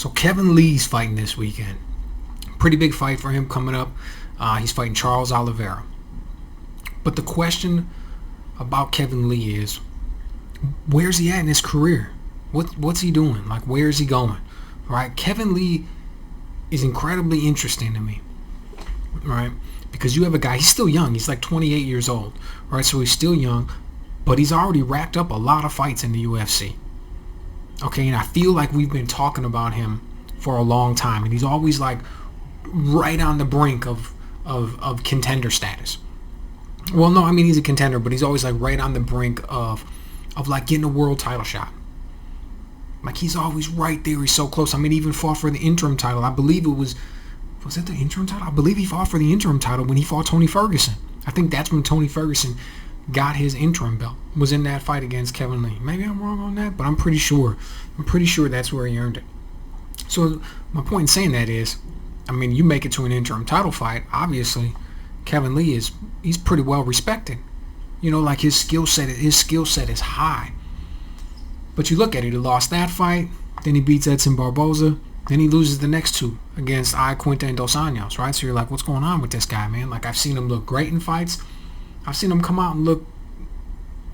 So Kevin Lee's fighting this weekend. Pretty big fight for him coming up. He's fighting Charles Oliveira. But the question about Kevin Lee is, where's he at in his career? What's he doing? Like, where is he going? Right? Kevin Lee is incredibly interesting to me. Right? Because you have a guy, he's still young. He's like 28 years old. Right? So he's still young, but he's already racked up a lot of fights in the UFC. Okay, and I feel like we've been talking about him for a long time, and he's always like right on the brink of contender status. Well, no, I mean, he's a contender, but he's always like right on the brink of like getting a world title shot. Like, he's always right there. He's so close. I mean, he even fought for the interim title. I believe it was it the interim title? I believe he fought for the interim title when he fought Tony Ferguson. I think that's when Tony Ferguson got his interim belt, was in that fight against Kevin Lee. Maybe I'm wrong on that, but I'm pretty sure that's where he earned it. So my point in saying that is, I mean, you make it to an interim title fight, obviously Kevin Lee he's pretty well respected. You know, like his skill set is high. But you look at it, he lost that fight, then he beats Edson Barboza, then he loses the next two against Quinta and Dos Anjos, right? So you're like, what's going on with this guy, man? Like, I've seen him look great in fights. I've seen him come out and look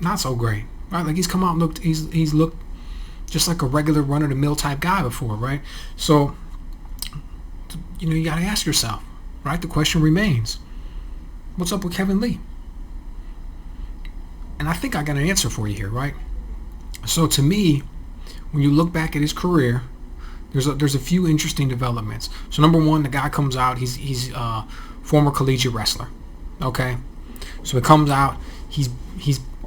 not so great, right? Like, he's come out and looked, he's looked just like a regular run-of-the-mill type guy before, right? So, you know, you got to ask yourself, right? The question remains, what's up with Kevin Lee? And I think I got an answer for you here, right? So to me, when you look back at his career, there's a few interesting developments. So number one, the guy comes out, he's a former collegiate wrestler, okay? So he comes out, he's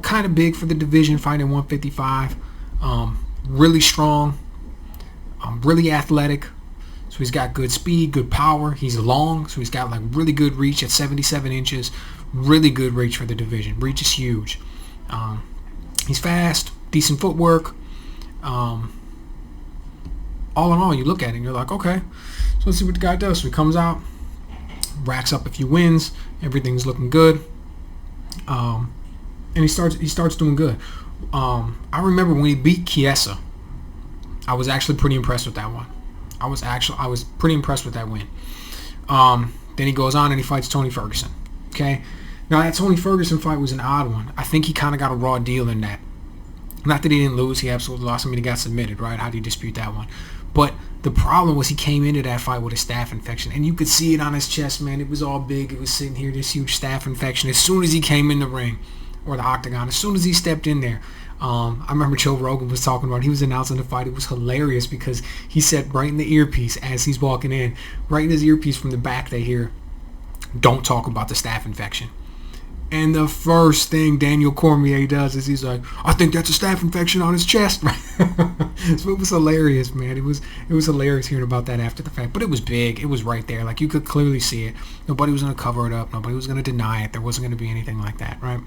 kind of big for the division, fighting 155, really strong, really athletic. So he's got good speed, good power. He's long, so he's got like really good reach at 77 inches. Really good reach for the division. Reach is huge. He's fast, decent footwork. All in all, you look at it and you're like, okay, so let's see what the guy does. So he comes out, racks up a few wins, everything's looking good, and he starts doing good. I remember when he beat Chiesa, I was actually pretty impressed with that one. I was pretty impressed with that win. Then he goes on and he fights Tony Ferguson. Okay, now that Tony Ferguson fight was an odd one. I think he kind of got a raw deal in that. Not that he didn't lose, he absolutely lost. I mean, he got submitted, right? How do you dispute that one? But the problem was he came into that fight with a staph infection, and you could see it on his chest, man. It was all big. It was sitting here, this huge staph infection. As soon as he came in the ring or the octagon, as soon as he stepped in there, I remember Joe Rogan was talking about it. He was announcing the fight. It was hilarious because he said right in the earpiece as he's walking in, right in his earpiece from the back, they hear, "Don't talk about the staph infection." And the first thing Daniel Cormier does is he's like, "I think that's a staph infection on his chest." So it was hilarious, man. It was hilarious hearing about that after the fact. But it was big. It was right there. Like, you could clearly see it. Nobody was going to cover it up. Nobody was going to deny it. There wasn't going to be anything like that, right?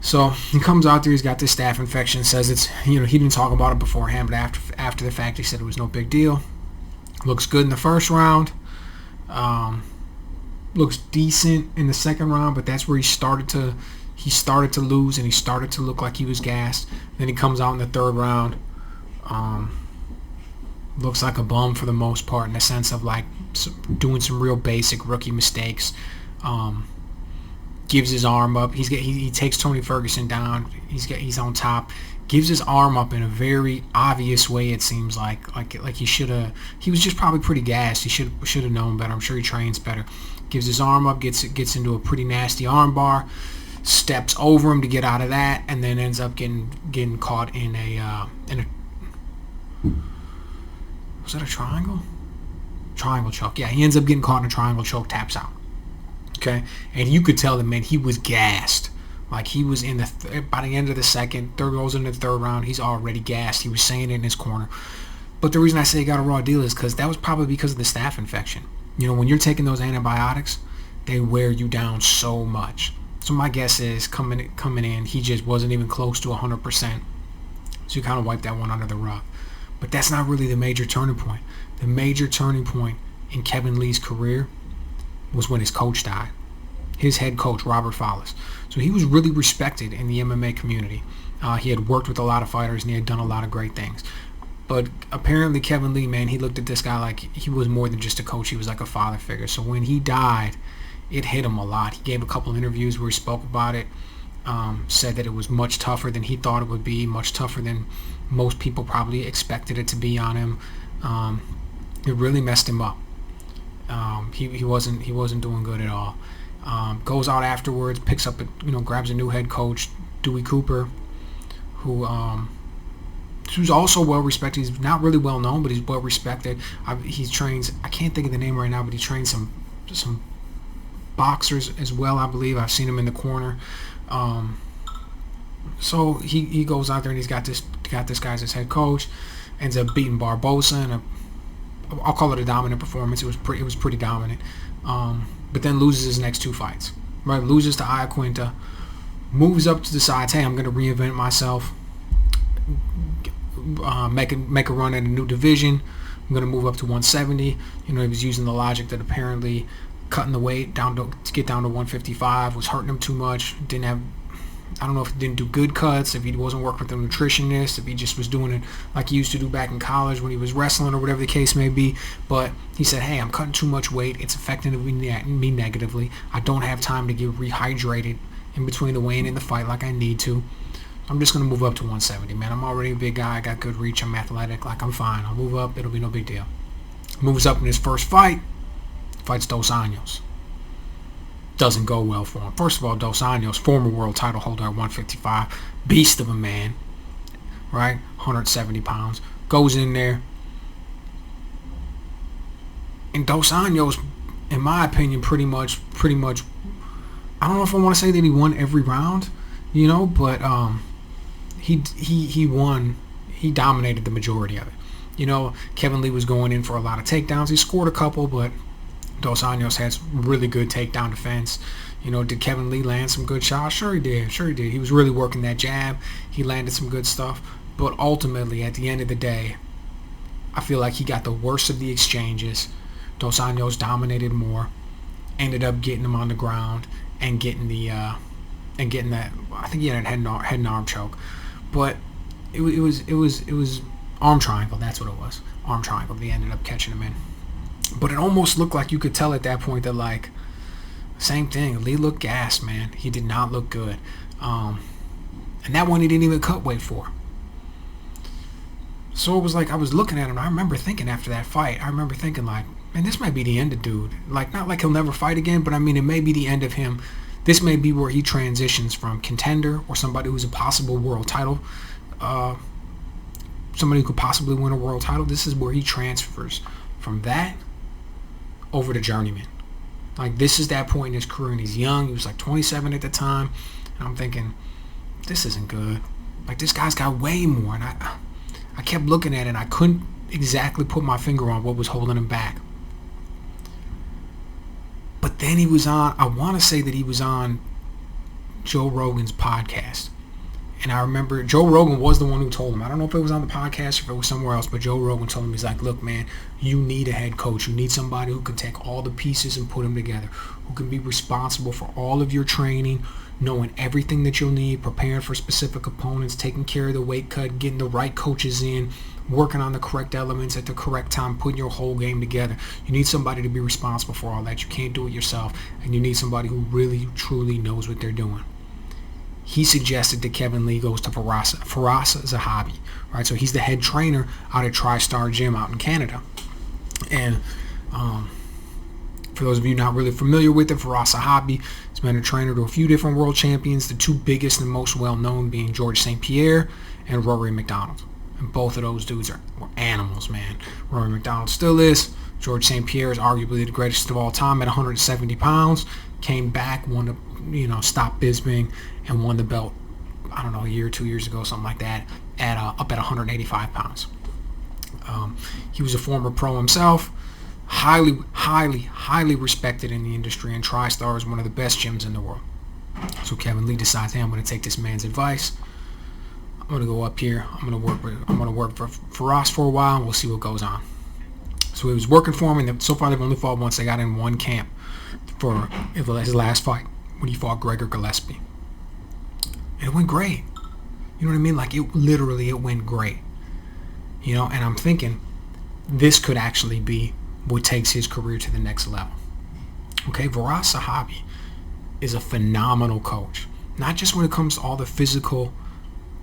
So he comes out there. He's got this staph infection. Says it's, you know, he didn't talk about it beforehand, but after the fact, he said it was no big deal. Looks good in the first round. Looks decent in the second round, but that's where he started to lose, and he started to look like he was gassed. Then he comes out in the third round, looks like a bum for the most part, in the sense of like doing some real basic rookie mistakes. Gives his arm up. He takes Tony Ferguson down. He's on top. Gives his arm up in a very obvious way. It seems like he should have. He was just probably pretty gassed. He should have known better. I'm sure he trains better. Gives his arm up, gets into a pretty nasty arm bar, steps over him to get out of that, and then ends up getting caught in a was that a triangle? Triangle choke. Yeah, he ends up getting caught in a triangle choke, taps out. Okay, and you could tell that, man, he was gassed. Like, he was in by the end of the second, goes into the third round, he's already gassed. He was saying it in his corner. But the reason I say he got a raw deal is because that was probably because of the staph infection. You know, when you're taking those antibiotics, they wear you down so much. So my guess is coming in, he just wasn't even close to 100%. So you kind of wipe that one under the rug. But that's not really the major turning point. The major turning point in Kevin Lee's career was when his coach died. His head coach, Robert Follis. So he was really respected in the MMA community. He had worked with a lot of fighters, and he had done a lot of great things. But apparently Kevin Lee, man, he looked at this guy like he was more than just a coach. He was like a father figure. So when he died, it hit him a lot. He gave a couple interviews where he spoke about it, said that it was much tougher than he thought it would be, much tougher than most people probably expected it to be on him. It really messed him up. He wasn't doing good at all. Goes out afterwards, picks up, grabs a new head coach, Dewey Cooper, who's also well respected. He's not really well known, but he's well respected. He trains, I can't think of the name right now, but he trains some boxers as well, I believe. I've seen him in the corner. So he goes out there and he's got this guy as his head coach. Ends up beating Barbosa in I'll call it a dominant performance. It was pretty dominant. But then loses his next 2 fights. Right, loses to Iaquinta. Moves up to decides, hey, I'm going to reinvent myself. Make a run at a new division. I'm going to move up to 170. He was using the logic that apparently cutting the weight down to get down to 155 was hurting him too much. I don't know if he didn't do good cuts, if he wasn't working with a nutritionist, if he just was doing it like he used to do back in college when he was wrestling or whatever the case may be. But he said, hey, I'm cutting too much weight. It's affecting me negatively. I don't have time to get rehydrated in between the weigh-in and the fight like I need to. I'm just going to move up to 170, man. I'm already a big guy. I got good reach. I'm athletic. Like, I'm fine. I'll move up. It'll be no big deal. Moves up in his first fight. Fights Dos Anjos. Doesn't go well for him. First of all, Dos Anjos, former world title holder at 155. Beast of a man. Right? 170 pounds. Goes in there. And Dos Anjos, in my opinion, pretty much, I don't know if I want to say that he won every round, but he won. He dominated the majority of it. Kevin Lee was going in for a lot of takedowns. He scored a couple, but Dos Anjos has really good takedown defense. Did Kevin Lee land some good shots? Sure he did. He was really working that jab. He landed some good stuff. But ultimately, at the end of the day, I feel like he got the worst of the exchanges. Dos Anjos dominated more. Ended up getting him on the ground and getting that. I think he had a head and arm choke. But it was arm triangle. That's what it was. Arm triangle. They ended up catching him in. But it almost looked like you could tell at that point that, like, same thing. Lee looked gassed, man. He did not look good. And that one he didn't even cut weight for. So it was like I was looking at him. I remember thinking after that fight, like, man, this might be the end of dude. Like, not like he'll never fight again, but I mean, it may be the end of him. This may be where he transitions from contender or somebody who's a possible world title, somebody who could possibly win a world title. This is where he transfers from that over to journeyman. Like, this is that point in his career, and he's young. He was like 27 at the time, and I'm thinking, this isn't good. Like, this guy's got way more, and I kept looking at it, and I couldn't exactly put my finger on what was holding him back. But then he was on, I want to say that he was on Joe Rogan's podcast. And I remember Joe Rogan was the one who told him. I don't know if it was on the podcast or if it was somewhere else, but Joe Rogan told him, he's like, look, man, you need a head coach. You need somebody who can take all the pieces and put them together, who can be responsible for all of your training, knowing everything that you'll need, preparing for specific opponents, taking care of the weight cut, getting the right coaches in, working on the correct elements at the correct time, putting your whole game together. You need somebody to be responsible for all that. You can't do it yourself, and you need somebody who really, truly knows what they're doing. He suggested that Kevin Lee goes to Firas Zahabi, right? So he's the head trainer out at Tristar Gym out in Canada. And for those of you not really familiar with it, Firas Zahabi has been a trainer to a few different world champions, the two biggest and most well-known being George St. Pierre and Rory McDonald. And both of those dudes were animals, man. Rory McDonald still is. George St. Pierre is arguably the greatest of all time at 170 pounds. Came back, stopped Bisping, and won the belt, I don't know, a year or 2 years ago, something like that, up at 185 pounds. He was a former pro himself, highly, highly, highly respected in the industry, and TriStar is one of the best gyms in the world. So Kevin Lee decides, hey, I'm going to take this man's advice. I'm going to go up here. I'm going to work for Firas for a while, and we'll see what goes on. So he was working for him, and so far they've only fought once. They got in one camp for his last fight when he fought Gregor Gillespie. And it went great. You know what I mean? Like, it went great. And I'm thinking this could actually be what takes his career to the next level. Okay, Firas Zahabi is a phenomenal coach, not just when it comes to all the physical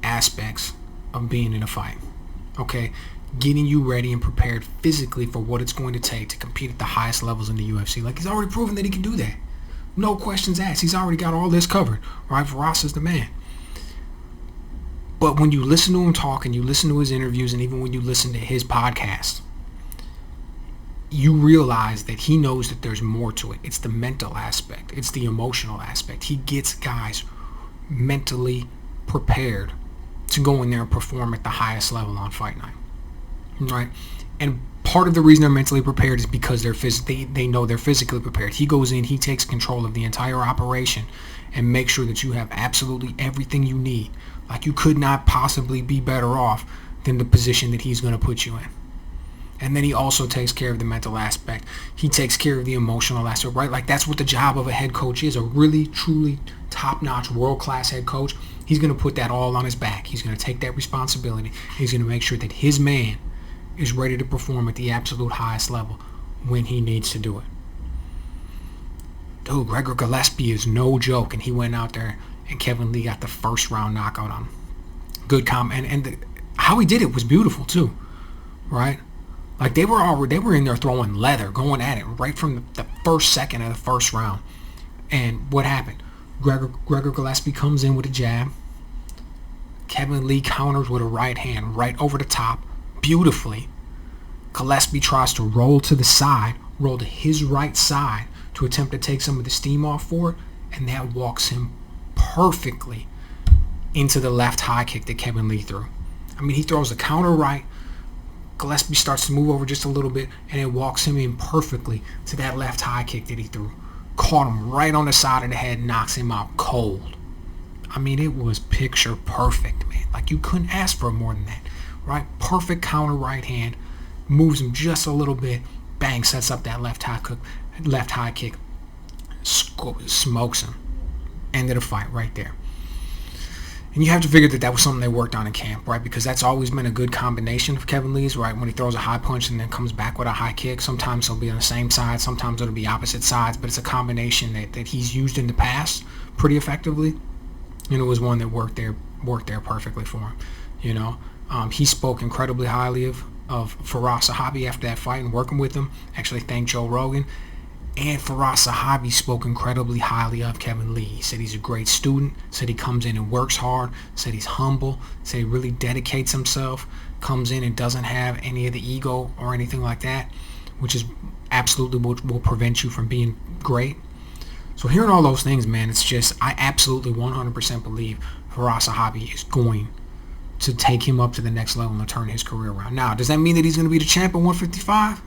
aspects of being in a fight. Okay, getting you ready and prepared physically for what it's going to take to compete at the highest levels in the UFC. Like, he's already proven that he can do that. No questions asked. He's already got all this covered. Right? Firas is the man. But when you listen to him talk and you listen to his interviews and even when you listen to his podcast, you realize that he knows that there's more to it. It's the mental aspect. It's the emotional aspect. He gets guys mentally prepared to go in there and perform at the highest level on fight night. Right? And part of the reason they're mentally prepared is because they know they're physically prepared. He goes in, he takes control of the entire operation and makes sure that you have absolutely everything you need. Like, you could not possibly be better off than the position that he's going to put you in. And then he also takes care of the mental aspect. He takes care of the emotional aspect, right? Like, that's what the job of a head coach is. A really, truly top-notch, world-class head coach. He's going to put that all on his back. He's going to take that responsibility. He's going to make sure that his man is ready to perform at the absolute highest level when he needs to do it. Dude, Gregor Gillespie is no joke, and he went out there and Kevin Lee got the first round knockout on him. Good how he did it was beautiful too, right? Like, they were in there throwing leather, going at it right from the first second of the first round. And what happened? Gregor Gillespie comes in with a jab. Kevin Lee counters with a right hand right over the top, beautifully. Gillespie tries to roll to the side, roll to his right side to attempt to take some of the steam off for it, and that walks him perfectly into the left high kick that Kevin Lee threw. I mean, he throws a counter right. Gillespie starts to move over just a little bit, and it walks him in perfectly to that left high kick that he threw. Caught him right on the side of the head, knocks him out cold. I mean, it was picture perfect, man. Like, you couldn't ask for more than that, right? Perfect counter right hand, moves him just a little bit, bang, sets up that left high kick, smokes him. Ended the fight right there. And you have to figure that was something they worked on in camp, right? Because that's always been a good combination of Kevin Lee's, right? When he throws a high punch and then comes back with a high kick, sometimes he'll be on the same side, sometimes it'll be opposite sides, but it's a combination that he's used in the past pretty effectively. And it was one that worked there perfectly for him. He spoke incredibly highly of Firas Zahabi after that fight and working with him. Actually thanked Joe Rogan. And Firas Zahabi spoke incredibly highly of Kevin Lee. He said he's a great student, said he comes in and works hard, said he's humble, said he really dedicates himself, comes in and doesn't have any of the ego or anything like that, which is absolutely what will prevent you from being great. So hearing all those things, man, it's just, I absolutely 100% believe Firas Zahabi is going to take him up to the next level and turn his career around. Now, does that mean that he's going to be the champ at 155?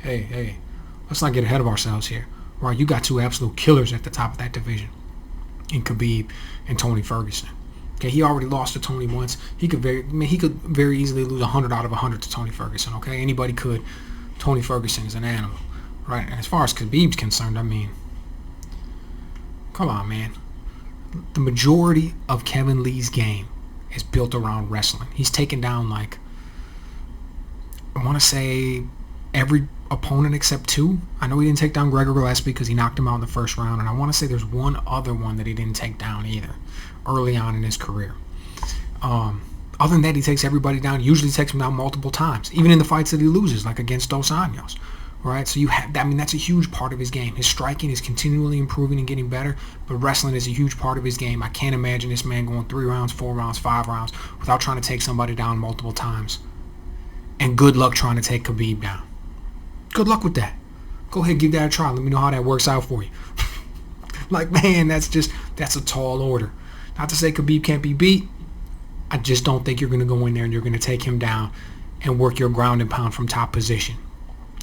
Hey. Let's not get ahead of ourselves here. Right, you got two absolute killers at the top of that division in Khabib and Tony Ferguson. Okay, he already lost to Tony once. He could very easily lose 100 out of 100 to Tony Ferguson. Okay, anybody could. Tony Ferguson is an animal, right? And as far as Khabib's concerned, I mean, come on, man. The majority of Kevin Lee's game is built around wrestling. He's taken down, like, I want to say every opponent except two. I know he didn't take down Gregor Gillespie because he knocked him out in the first round, and I want to say there's one other one that he didn't take down either early on in his career. Other than that, he takes everybody down. He usually takes them down multiple times, even in the fights that he loses, like against Dos Anjos. Right? So that's a huge part of his game. His striking is continually improving and getting better, but wrestling is a huge part of his game. I can't imagine this man going 3 rounds, 4 rounds, 5 rounds without trying to take somebody down multiple times. And good luck trying to take Khabib down. Good luck with that. Go ahead, give that a try. Let me know how that works out for you. Like, man, that's a tall order. Not to say Khabib can't be beat. I just don't think you're going to go in there and you're going to take him down and work your ground and pound from top position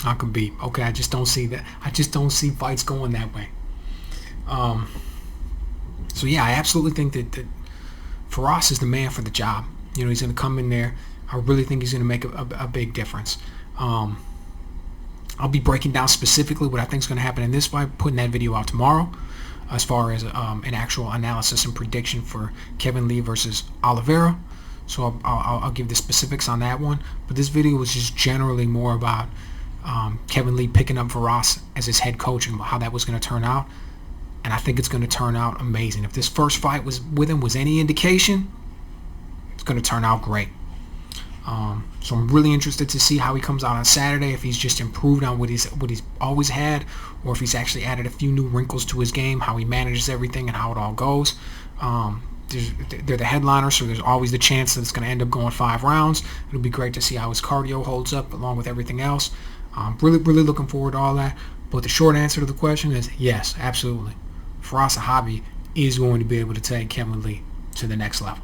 on Khabib. Okay, I just don't see that. I just don't see fights going that way. So, yeah, I absolutely think that Firas is the man for the job. He's going to come in there. I really think he's going to make a big difference. I'll be breaking down specifically what I think is going to happen in this fight, putting that video out tomorrow as far as an actual analysis and prediction for Kevin Lee versus Oliveira. so I'll give the specifics on that one. But this video was just generally more about Kevin Lee picking up Firas as his head coach and how that was going to turn out. And I think it's going to turn out amazing. If this first fight was with him was any indication, it's going to turn out great. So I'm really interested to see how he comes out on Saturday, if he's just improved on what he's always had, or if he's actually added a few new wrinkles to his game, how he manages everything and how it all goes. They're the headliner, so there's always the chance that it's going to end up going 5 rounds. It'll be great to see how his cardio holds up along with everything else. Really looking forward to all that. But the short answer to the question is yes, absolutely. Firas Zahabi is going to be able to take Kevin Lee to the next level.